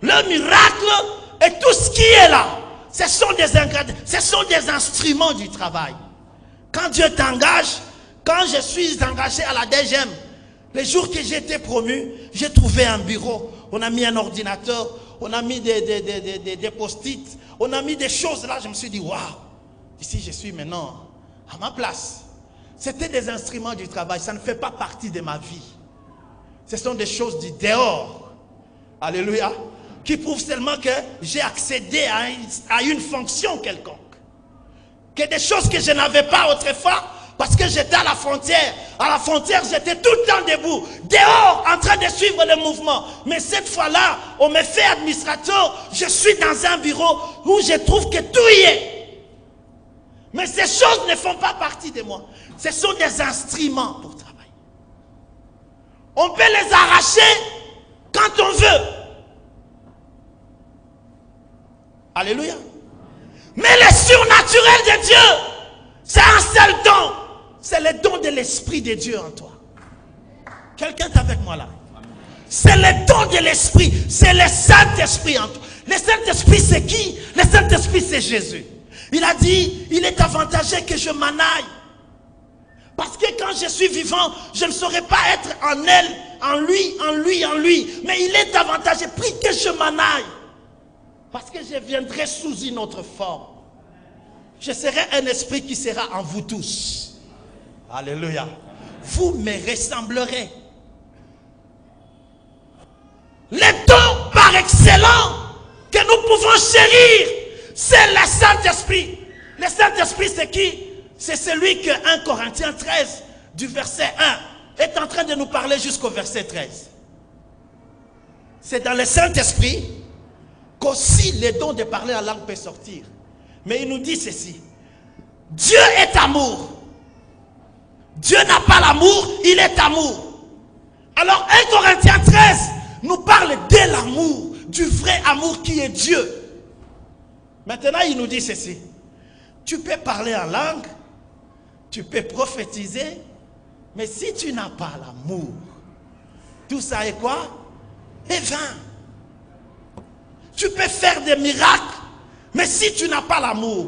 le miracle et tout ce qui est là, ce sont des ingrédients, ce sont des instruments du travail. Quand Dieu t'engage, quand je suis engagé à la DGM, les jours que j'ai été promu, j'ai trouvé un bureau. On a mis un ordinateur, on a mis des post-it, on a mis des choses là. Je me suis dit, waouh, ici je suis maintenant à ma place. C'était des instruments du travail, ça ne fait pas partie de ma vie. Ce sont des choses du dehors. Alléluia. Qui prouvent seulement que j'ai accédé à une fonction quelconque. Que des choses que je n'avais pas autrefois, parce que j'étais à la frontière. À la frontière, j'étais tout le temps debout, dehors, en train de suivre le mouvement. Mais cette fois-là, on me fait administrateur, je suis dans un bureau où je trouve que tout y est. Mais ces choses ne font pas partie de moi. Ce sont des instruments pour travailler. On peut les arracher quand on veut. Alléluia. Mais le surnaturel de Dieu, c'est un seul don. C'est le don de l'Esprit de Dieu en toi. Quelqu'un est avec moi là? C'est le don de l'Esprit. C'est le Saint-Esprit en toi. Le Saint-Esprit c'est qui? Le Saint-Esprit c'est Jésus. Il a dit, il est avantageux que je m'en aille. Parce que quand je suis vivant, je ne saurais pas être en elle, en lui. Mais il est avantageux, pris que je m'en aille. Parce que je viendrai sous une autre forme. Je serai un esprit qui sera en vous tous. Alléluia. Vous me ressemblerez. Les dons par excellence que nous pouvons chérir, c'est le Saint-Esprit. Le Saint-Esprit c'est qui? C'est celui que 1 Corinthiens 13 du verset 1 est en train de nous parler jusqu'au verset 13. C'est dans le Saint-Esprit qu'aussi les dons de parler en langue peuvent sortir. Mais il nous dit ceci. Dieu est amour. Dieu n'a pas l'amour, il est amour. Alors 1 Corinthiens 13 nous parle de l'amour, du vrai amour qui est Dieu. Maintenant il nous dit ceci. Tu peux parler en langue, tu peux prophétiser, mais si tu n'as pas l'amour, tout ça est quoi? Est vain. Tu peux faire des miracles, mais si tu n'as pas l'amour,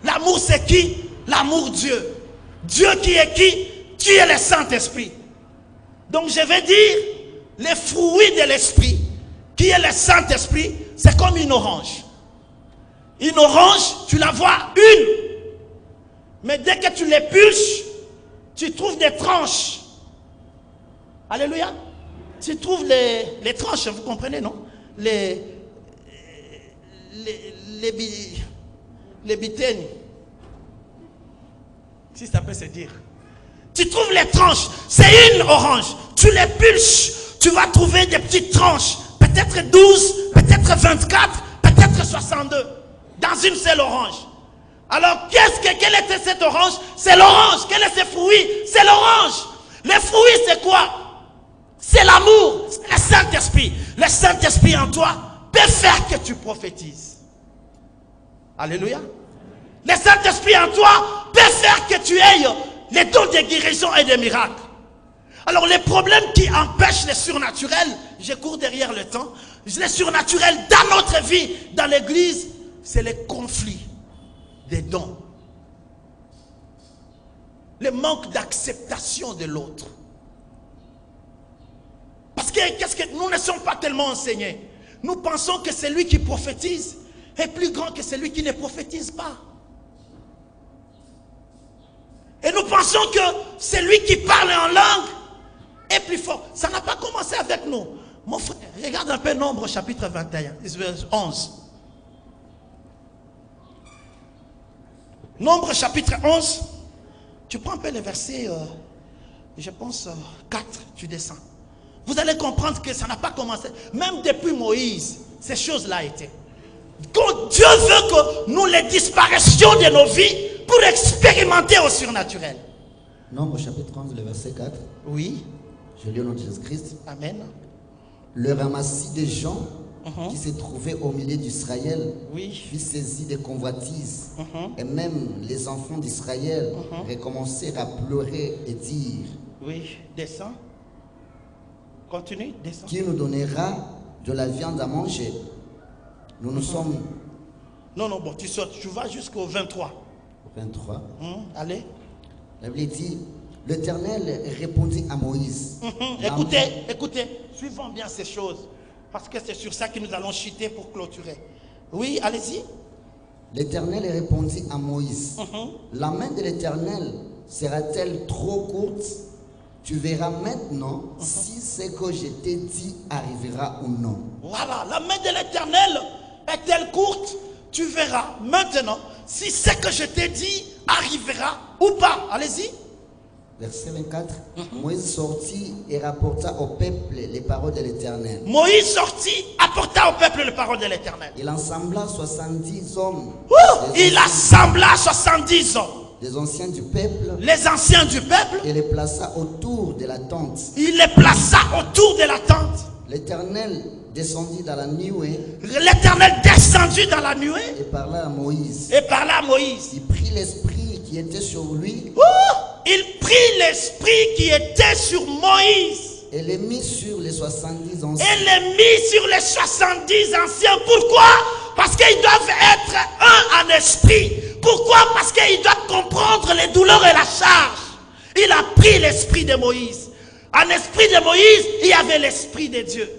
l'amour c'est qui? L'amour Dieu. Dieu qui est qui? Qui est le Saint-Esprit. Donc je vais dire, les fruits de l'Esprit, qui est le Saint-Esprit, c'est comme une orange. Une orange, tu la vois une. Mais dès que tu l'épulches, tu trouves des tranches. Alléluia. Tu trouves les tranches, vous comprenez, non? Les bitaines. Si ça peut se dire. Tu trouves les tranches. C'est une orange. Tu l'épulches. Tu vas trouver des petites tranches. Peut-être 12, peut-être 24, peut-être 62. Dans une seule orange. Alors, quelle était cette orange? C'est l'orange. Quel est ce fruit? C'est l'orange. Les fruits, c'est quoi? C'est l'amour. C'est le Saint-Esprit. Le Saint-Esprit en toi peut faire que tu prophétises. Alléluia. Le Saint-Esprit en toi peut faire que tu aies les dons de guérison et de miracles. Alors, les problèmes qui empêchent le surnaturel, je cours derrière le temps, le surnaturel dans notre vie, dans l'église, c'est les conflits des dons. Le manque d'acceptation de l'autre. Parce que, nous ne sommes pas tellement enseignés. Nous pensons que celui qui prophétise est plus grand que celui qui ne prophétise pas. Et nous pensons que celui qui parle en langue est plus fort. Ça n'a pas commencé avec nous. Mon frère, regarde un peu Nombre chapitre 21, 11. Nombre chapitre 11. Tu prends un peu le verset, je pense, 4, tu descends. Vous allez comprendre que ça n'a pas commencé. Même depuis Moïse, ces choses-là étaient. Quand Dieu veut que nous les disparaissions de nos vies pour expérimenter au surnaturel. Nombre chapitre 11, le verset 4. Oui. Je lis au nom de Jésus-Christ. Amen. Le ramassis des gens qui se trouvaient au milieu d'Israël fut saisi de convoitises. Et même les enfants d'Israël recommencèrent à pleurer et dire: oui, descends. Continue, descends. Qui nous donnera de la viande à manger? Nous sommes... Non, bon, tu sautes, tu vas jusqu'au 23. 23. Allez. La Bible dit: l'Éternel répondit à Moïse. Écoutez, suivons bien ces choses. Parce que c'est sur ça que nous allons chuter pour clôturer. Oui, allez-y. L'Éternel répondit à Moïse: la main de l'Éternel sera-t-elle trop courte? Tu verras maintenant si ce que je t'ai dit arrivera ou non. Voilà, la main de l'Éternel est-elle courte? Tu verras maintenant si ce que je t'ai dit arrivera ou pas. Allez-y. Verset 24. Moïse sortit et rapporta au peuple les paroles de l'Éternel. Moïse sortit, apporta au peuple les paroles de l'Éternel. Il assembla 70 hommes. Il assembla 70 hommes. Des anciens du peuple. Les anciens du peuple. Et les plaça autour de la tente. Il les plaça autour de la tente. L'Éternel descendit dans la nuée. L'Éternel descendit dans la nuée. Et parla à Moïse. Il prit l'esprit qui était sur lui. Il prit l'esprit qui était sur Moïse. Et les mit sur les 70 anciens. Pourquoi? Parce qu'ils doivent être un en esprit. Pourquoi? Parce qu'ils doivent comprendre les douleurs et la charge. Il a pris l'esprit de Moïse. En esprit de Moïse, il y avait l'esprit de Dieu.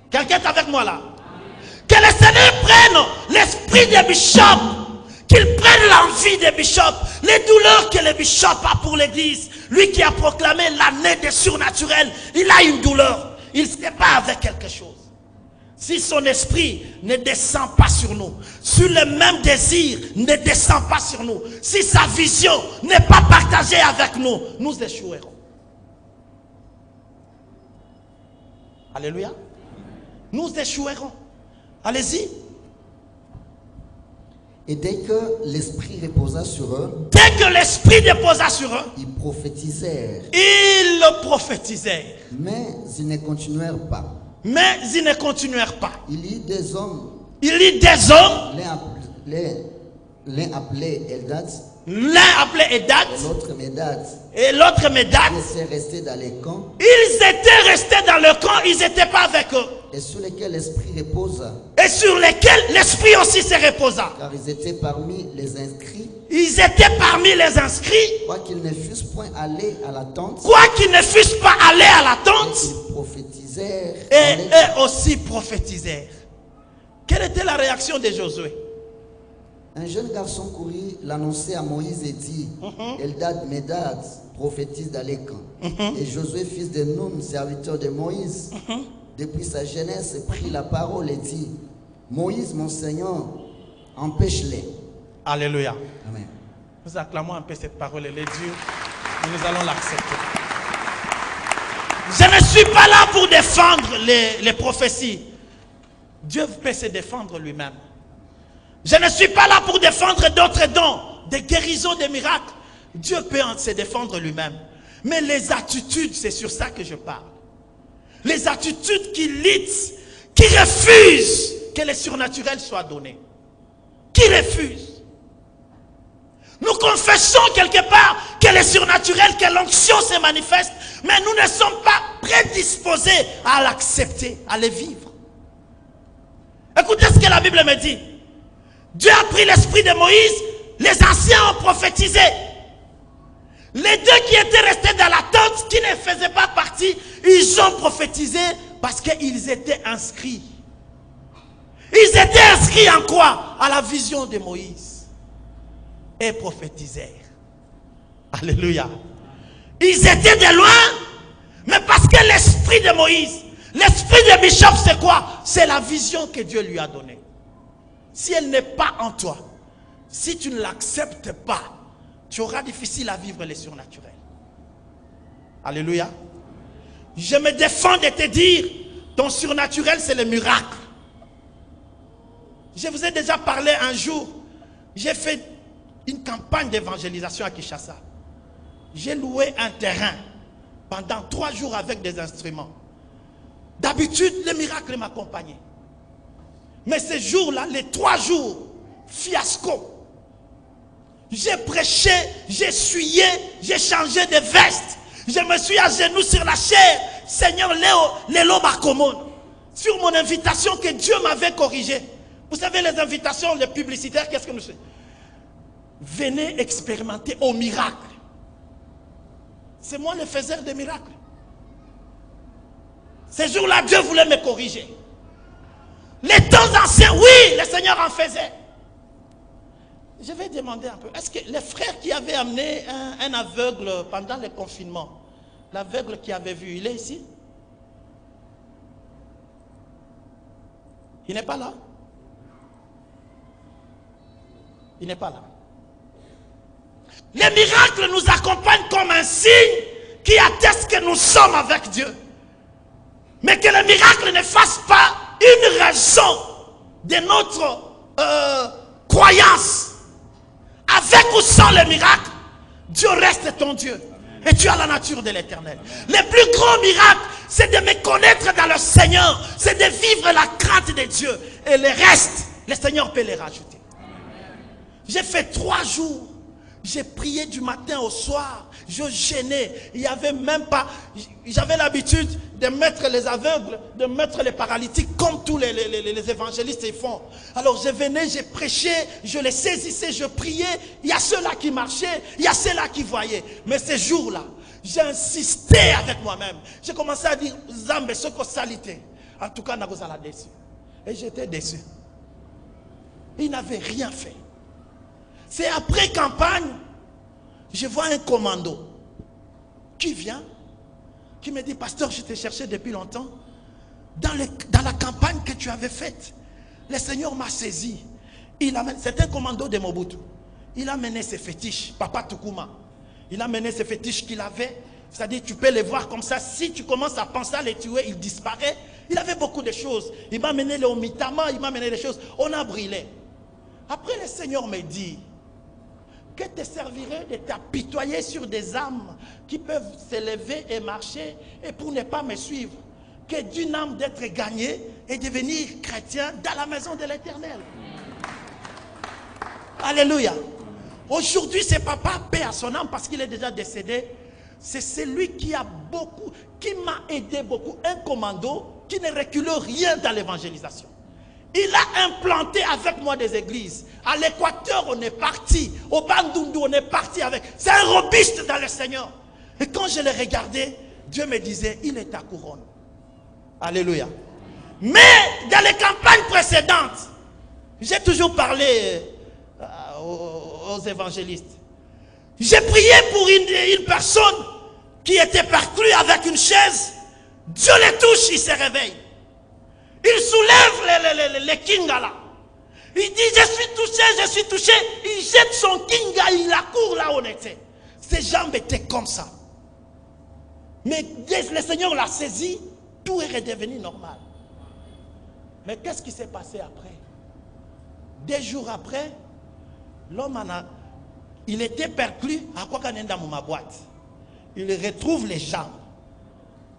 Quelqu'un est avec moi là? Que le Seigneur prenne l'esprit des bishops. Qu'il prenne l'envie des bishops, les douleurs que le bishop a pour l'église. Lui qui a proclamé l'année des surnaturels, il a une douleur. Il se bat avec quelque chose. Si son esprit ne descend pas sur nous, si le même désir ne descend pas sur nous, si sa vision n'est pas partagée avec nous, nous échouerons. Alléluia. Nous échouerons. Allez-y. Et dès que l'esprit reposa sur eux, ils prophétisèrent. Mais ils ne continuèrent pas. Il y eut des hommes. L'un appelé Eldad. Et l'autre Médad. Ils étaient restés dans les camps. Ils n'étaient pas avec eux. Et sur lesquels l'esprit reposa. Et sur lesquels l'esprit aussi se reposa. Car ils étaient parmi les inscrits. Quoiqu'ils ne fussent point allés à la tente. Ils prophétisèrent. Et eux aussi prophétisèrent. Quelle était la réaction de Josué? Un jeune garçon courut l'annoncer à Moïse et dit: Eldad, Médad prophétise dans les camps. Et Josué, fils de Nun, serviteur de Moïse, depuis sa jeunesse, prit la parole et dit: Moïse, mon Seigneur, empêche-les. Alléluia. Amen. Nous acclamons un peu cette parole, elle est dure, mais nous allons l'accepter. Je ne suis pas là pour défendre les prophéties. Dieu peut se défendre lui-même. Je ne suis pas là pour défendre d'autres dons, des guérisons, des miracles. Dieu peut se défendre lui-même. Mais les attitudes, c'est sur ça que je parle. Les attitudes qui luttent, qui refusent que le surnaturel soit donné. Qui refusent. Nous confessons quelque part que le surnaturel, que l'onction se manifeste, mais nous ne sommes pas prédisposés à l'accepter, à le vivre. Écoutez ce que la Bible me dit. Dieu a pris l'esprit de Moïse, les anciens ont prophétisé. Les deux qui étaient restés dans la tente, qui ne faisaient pas partie, ils ont prophétisé parce qu'ils étaient inscrits. Ils étaient inscrits en quoi? À la vision de Moïse. Et prophétisèrent. Alléluia. Ils étaient de loin, mais parce que l'esprit de Moïse, l'esprit de Bishop, c'est quoi? C'est la vision que Dieu lui a donnée. Si elle n'est pas en toi, si tu ne l'acceptes pas, tu auras difficile à vivre les surnaturels. Alléluia. Je me défends de te dire, ton surnaturel, c'est le miracle. Je vous ai déjà parlé un jour, j'ai fait une campagne d'évangélisation à Kinshasa. J'ai loué un terrain pendant 3 jours avec des instruments. D'habitude, les miracles m'accompagnaient. Mais ces jours-là, les 3 jours, fiasco. J'ai prêché, j'ai essuyé, j'ai changé de veste. Je me suis à genoux sur la chair. Seigneur, Lélo Bakomon. Sur mon invitation que Dieu m'avait corrigée. Vous savez, les invitations, les publicitaires, qu'est-ce que nous faisons? Venez expérimenter au miracle. C'est moi le faiseur des miracles. Ces jours-là, Dieu voulait me corriger. Les temps anciens, oui, le Seigneur en faisait. Je vais demander un peu, est-ce que les frères qui avaient amené un aveugle pendant le confinement, l'aveugle qui avait vu, il est ici? Il n'est pas là? Il n'est pas là. Les miracles nous accompagnent comme un signe qui atteste que nous sommes avec Dieu. Mais que le miracle ne fasse pas une raison de notre croyance. Avec ou sans le miracle, Dieu reste ton Dieu. Et tu as la nature de l'éternel. Le plus grand miracle, c'est de me connaître dans le Seigneur. C'est de vivre la crainte de Dieu. Et le reste, le Seigneur peut les rajouter. J'ai fait 3 jours. J'ai prié du matin au soir. Je gênais. Il n'y avait même pas... J'avais l'habitude de mettre les aveugles, de mettre les paralytiques comme tous les évangélistes ils font. Alors je venais, je prêchais, je les saisissais, je priais. Il y a ceux-là qui marchaient, il y a ceux-là qui voyaient. Mais ces jours-là, j'ai insisté avec moi-même. J'ai commencé à dire, Zambe, ce que salité. En tout cas, Nagozala déçu. Et j'étais déçu. Il n'avait rien fait. C'est après campagne, je vois un commando qui vient, qui me dit, pasteur, je t'ai cherché depuis longtemps. Dans la campagne que tu avais faite, le Seigneur m'a saisi. C'est un commando de Mobutu. Il a mené ses fétiches, Papa Toukouma. Il a mené ses fétiches qu'il avait. C'est-à-dire, tu peux les voir comme ça. Si tu commences à penser à les tuer, ils disparaissent. Il avait beaucoup de choses. Il m'a mené le Omitama, il m'a mené des choses. On a brûlé. Après, le Seigneur me dit, que te servirait de t'apitoyer sur des âmes qui peuvent s'élever et marcher et pour ne pas me suivre, que d'une âme d'être gagnée et devenir chrétien dans la maison de l'Éternel. Alléluia. Aujourd'hui, c'est papa, paix à son âme parce qu'il est déjà décédé. C'est celui qui a beaucoup, qui m'a aidé beaucoup, un commando qui ne recule rien dans l'évangélisation. Il a implanté avec moi des églises. À l'Équateur, on est parti. Au Bandundu, on est parti avec. C'est un robiste dans le Seigneur. Et quand je le regardais, Dieu me disait, il est ta couronne. Alléluia. Mais dans les campagnes précédentes, j'ai toujours parlé aux évangélistes. J'ai prié pour une personne qui était perclue avec une chaise. Dieu le touche, il se réveille. Il soulève les kingala. Il dit, je suis touché. Il jette son kinga, il accourt là où on était. Ses jambes étaient comme ça. Mais le Seigneur l'a saisi, tout est redevenu normal. Mais qu'est-ce qui s'est passé après? 2 jours après, l'homme il était perclus à quoi qu'on est dans ma boîte. Il retrouve les jambes.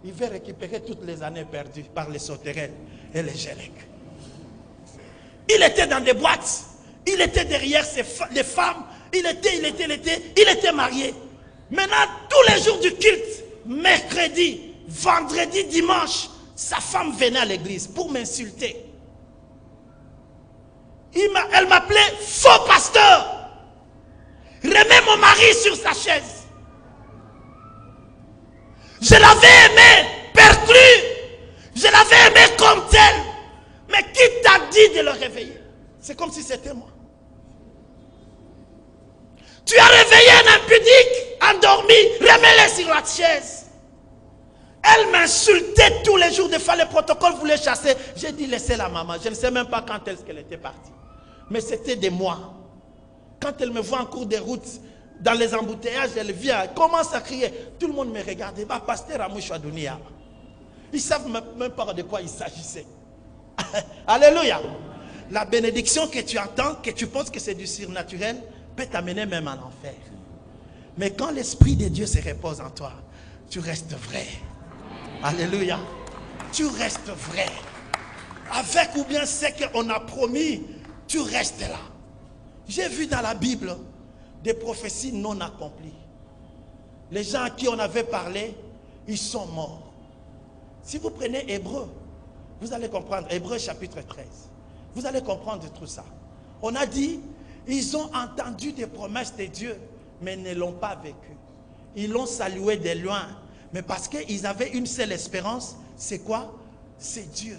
Il veut récupérer toutes les années perdues par les sauterelles et les gélèques. Il était dans des boîtes. Il était derrière les femmes. Il était marié. Maintenant, tous les jours du culte, mercredi, vendredi, dimanche, sa femme venait à l'église pour m'insulter. Elle Elle m'appelait faux pasteur. Remets mon mari sur sa chaise. Je l'avais aimé, perclus. Je l'avais aimé comme tel. Mais qui t'a dit de le réveiller? C'est comme si c'était moi. Tu as réveillé un impudique, endormi, remets-le sur la chaise. Elle m'insultait tous les jours, des fois le protocole voulait chasser. J'ai dit laissez la maman. Je ne sais même pas quand est-ce qu'elle était partie. Mais c'était des mois. Quand elle me voit en cours de route, dans les embouteillages, elle vient, elle commence à crier. Tout le monde me regardait. Bah, pasteur Amouche Adonia. Ils ne savent même pas de quoi il s'agissait. Alléluia. La bénédiction que tu entends, que tu penses que c'est du surnaturel, peut t'amener même en enfer. Mais quand l'Esprit de Dieu se repose en toi, tu restes vrai. Alléluia. Tu restes vrai. Avec ou bien ce qu'on a promis, tu restes là. J'ai vu dans la Bible des prophéties non accomplies. Les gens à qui on avait parlé, ils sont morts. Si vous prenez Hébreu, vous allez comprendre. Hébreu chapitre 13. Vous allez comprendre tout ça. On a dit, ils ont entendu des promesses de Dieu, mais ne l'ont pas vécu. Ils l'ont salué de loin. Mais parce qu'ils avaient une seule espérance, c'est quoi? C'est Dieu.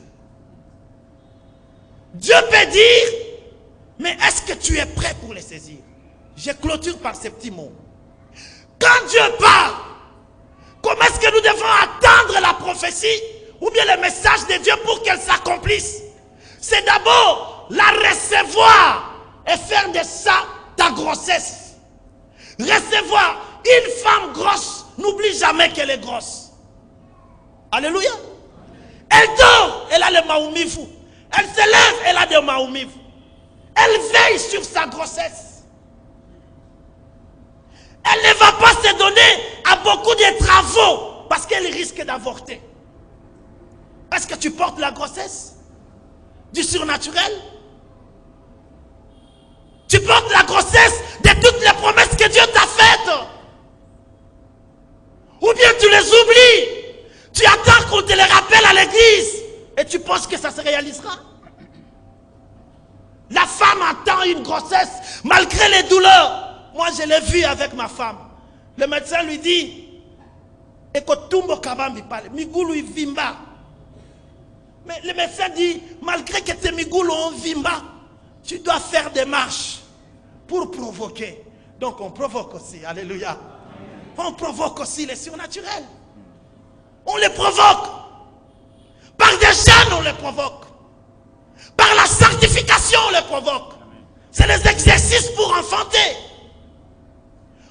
Dieu peut dire, mais est-ce que tu es prêt pour les saisir? Je clôture par ces petits mots. Quand Dieu parle, comment est-ce que nous devons attendre la prophétie ou bien le message de Dieu pour qu'elle s'accomplisse? C'est d'abord la recevoir et faire de ça ta grossesse. Recevoir une femme grosse, n'oublie jamais qu'elle est grosse. Alléluia. Elle dort, elle a le maoumifou. Elle se lève, elle a des maoumifou. Elle veille sur sa grossesse. Elle ne va pas se donner à beaucoup de travaux parce qu'elle risque d'avorter. Est-ce que tu portes la grossesse? Du surnaturel? Tu portes la grossesse de toutes les promesses que Dieu t'a faites? Ou bien tu les oublies? Tu attends qu'on te les rappelle à l'église et tu penses que ça se réalisera? La femme attend une grossesse malgré les douleurs. Moi, je l'ai vu avec ma femme. Le médecin lui dit, Ekotumbo kabambi pale, migulu vimba. Mais le médecin dit, malgré que tes migulu ont vimba, tu dois faire des marches pour provoquer. Donc on provoque aussi, alléluia. On provoque aussi les surnaturels. On les provoque. Par des jeunes, on les provoque. Par la sanctification, on les provoque. C'est les exercices pour enfanter.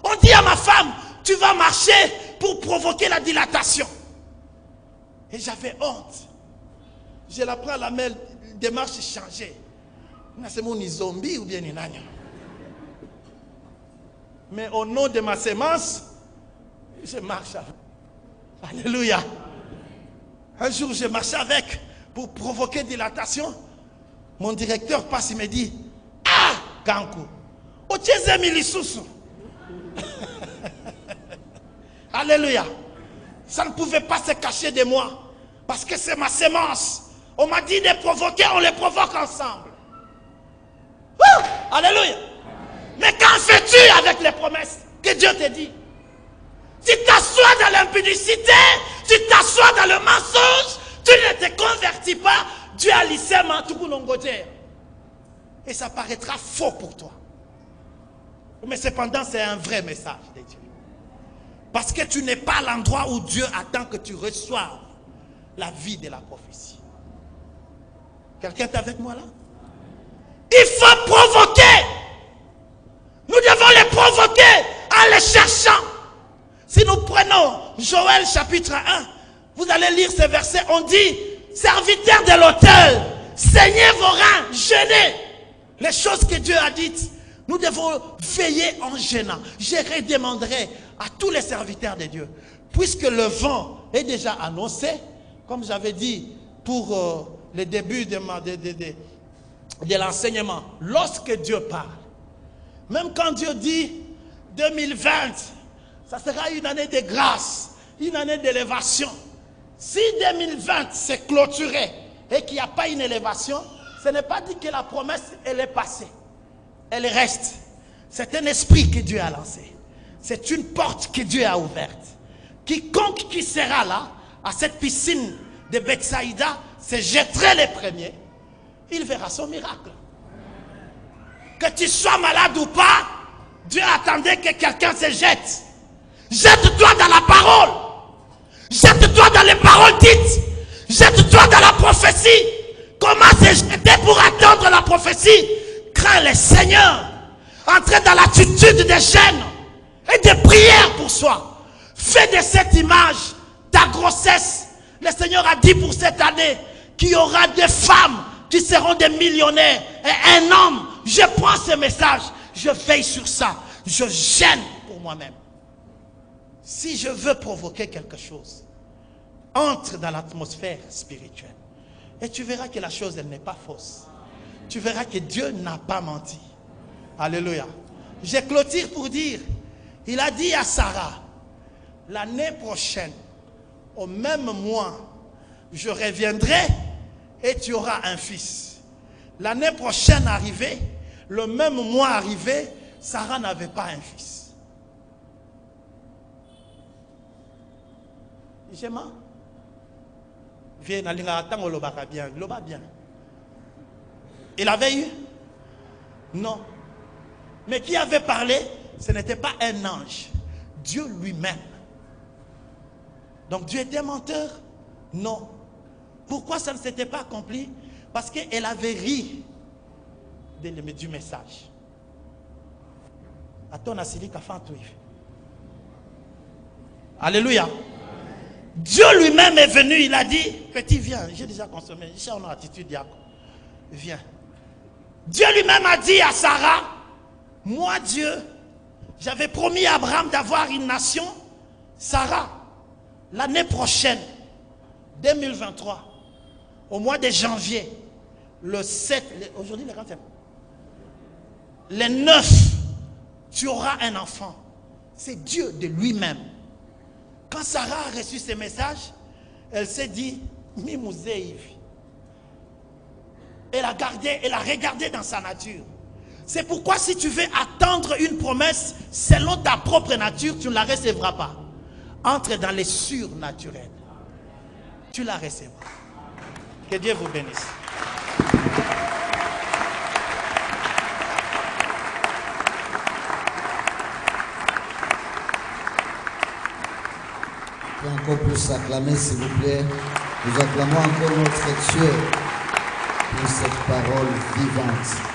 On dit à ma femme, tu vas marcher pour provoquer la dilatation. Et j'avais honte. Je la prends à la main, démarche changée. C'est mon zombie ou bien une agne. Mais au nom de ma sémence, je marche avec. Alléluia. Un jour, je marchais avec pour provoquer dilatation. Mon directeur passe, il me dit, ah, Gankou, ocheze milisusu. Alléluia. Ça ne pouvait pas se cacher de moi. Parce que c'est ma sémence. On m'a dit de provoquer, on les provoque ensemble. Alléluia. Mais qu'en fais-tu avec les promesses que Dieu te dit? Tu t'assois dans l'impudicité, tu t'assois dans le mensonge, tu ne te convertis pas, Dieu a lissé Mantukunongoter. Et ça paraîtra faux pour toi. Mais cependant, c'est un vrai message de Dieu. Parce que tu n'es pas à l'endroit où Dieu attend que tu reçoives la vie de la prophétie. Quelqu'un est avec moi là? Il faut provoquer. Nous devons les provoquer en les cherchant. Si nous prenons Joël chapitre 1, vous allez lire ce verset, on dit, serviteurs de l'autel, saignez vos reins, jeûnez. Les choses que Dieu a dites, nous devons veiller en jeûnant. Je redemanderai à tous les serviteurs de Dieu, puisque le vent est déjà annoncé, comme j'avais dit pour le début de l'enseignement, lorsque Dieu parle, même quand Dieu dit 2020, ça sera une année de grâce, une année d'élévation. Si 2020 s'est clôturé et qu'il n'y a pas une élévation, ce n'est pas dit que la promesse elle est passée. elle reste. C'est un esprit que Dieu a lancé. C'est une porte que Dieu a ouverte. Quiconque qui sera là, à cette piscine de Bethsaïda, se jetterait les premiers. Il verra son miracle. Que tu sois malade ou pas, Dieu attendait que quelqu'un se jette. Jette-toi dans la parole. Jette-toi dans les paroles dites. Jette-toi dans la prophétie. Comment se jeter pour attendre la prophétie? Crains le Seigneur. Entrez dans l'attitude des jeûnes et de prières pour soi. Fais de cette image ta grossesse. Le Seigneur a dit pour cette année qu'il y aura des femmes qui seront des millionnaires et un homme. Je prends ce message, je veille sur ça, je gêne pour moi-même. Si je veux provoquer quelque chose, entre dans l'atmosphère spirituelle et tu verras que la chose elle n'est pas fausse. Tu verras que Dieu n'a pas menti. Alléluia. Je clôture pour dire, il a dit à Sarah, l'année prochaine, au même mois, je reviendrai et tu auras un fils. L'année prochaine arrivée, le même mois arrivé, Sarah n'avait pas un fils. J'aime. Viens, bien. Il avait eu? Non. Mais qui avait parlé? Ce n'était pas un ange. Dieu lui-même. Donc Dieu était menteur? Non. Pourquoi ça ne s'était pas accompli? Parce qu'elle avait ri du message. Alléluia. Dieu lui-même est venu, il a dit, petit viens, j'ai déjà consommé, j'ai une attitude, viens. Dieu lui-même a dit à Sarah, moi Dieu, j'avais promis à Abraham d'avoir une nation. Sarah, l'année prochaine, 2023, au mois de janvier, le 7, aujourd'hui le 20, le 9, tu auras un enfant. C'est Dieu de lui-même. Quand Sarah a reçu ce message, elle s'est dit, elle a regardé dans sa nature. C'est pourquoi si tu veux attendre une promesse selon ta propre nature, tu ne la recevras pas. Entre dans les surnaturels. Tu la recevras. Que Dieu vous bénisse. On peut encore plus s'acclamer, s'il vous plaît. Nous acclamons encore notre Dieu pour cette parole vivante.